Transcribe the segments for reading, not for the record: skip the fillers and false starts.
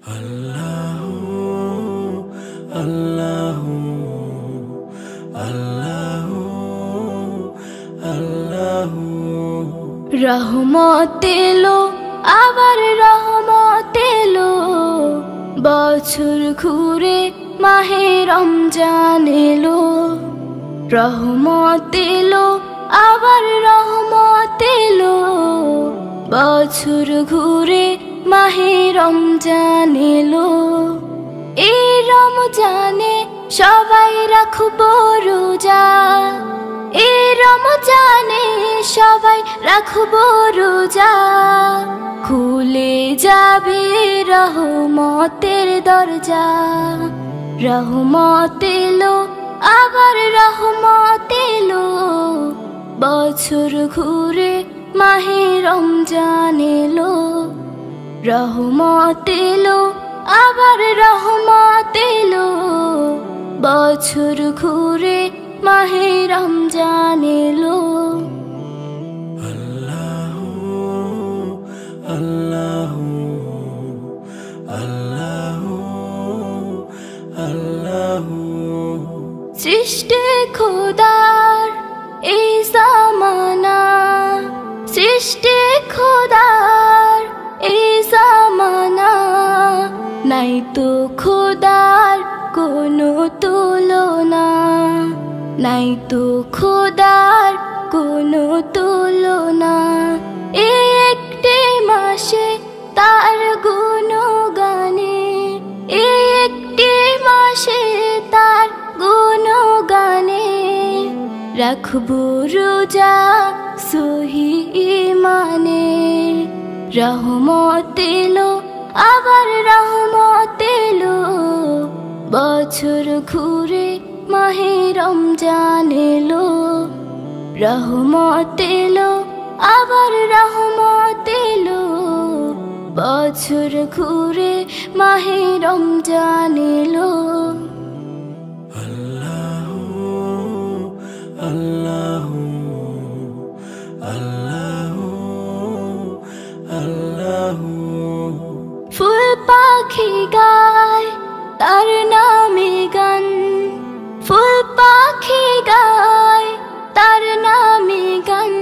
আল্লাহু আল্লাহু আল্লাহু আল্লাহু রহমত এলো আবার রহমত এলো, বছর ঘুরে মাহে রমজান এলো। রহমত এলো আবার রহমত এলো, বছর ঘুরে মাহে রমজান এলো। এই রমজানে সবাই রাখবো রোজা, এই রমজানে সবাই রাখবো রোজা। খুলে যাবে রহমতের দরজা। রহমত এলো আবার রহমত এলো, বছর ঘুরে মাহে রমজান এলো। রহমত এলো আবার রহমত এলো, বছর ঘুরে মাহে রমজান এলো। আল্লাহু আল্লাহু আল্লাহু আল্লাহু সৃষ্টি খোদার এই জামানা, সৃষ্টি খোদার এই জামানা। নাই তো খোদার কোনো তুলনা, নাই তো খোদার কোনো তুলনা। এই একটি মাসে তার গুণগানে, এই একটি মাসে তার গুণগানে। রাখবো রোজা সহি ঈমানে। রহমত এলো আবার রহমত এলো, বছর ঘুরে মাহে রমজান এলো। রহমত এলো আবার রহমত এলো, বছর ঘুরে মাহে রমজান এলো। আল্লাহু আল্লাহু আল্লাহু আল্লাহু ফুল পাখি গায় তার নামে গান, ফুল পাখি গায় তার নামে গান।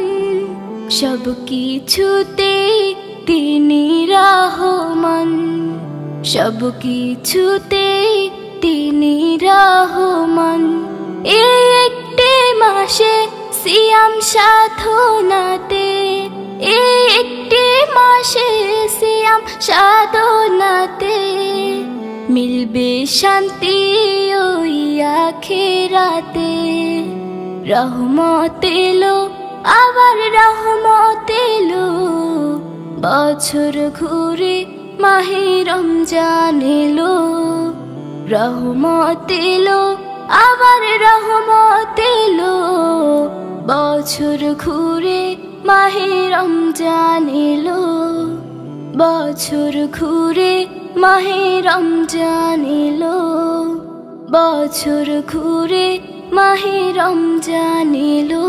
সব কিছুতে তিনি রহমান, সব কিছুতে তিনি রহমান। এই একটি মাসে সিয়াম সাধনাতে, এই একটি মাসে সিয়াম সাধনাতে। মিলবে শান্তি ওই আখিরাতে। রহমত এলো আবার রহমত এলো, বছর ঘুরে মাহে রমজান এলো। রহমত এলো আবার রহমত এলো, বছর ঘুরে মাহে রমজান এলো। বছর ঘুরে মাহে রমজান এলো, বছর ঘুরে মাহে রমজান এলো।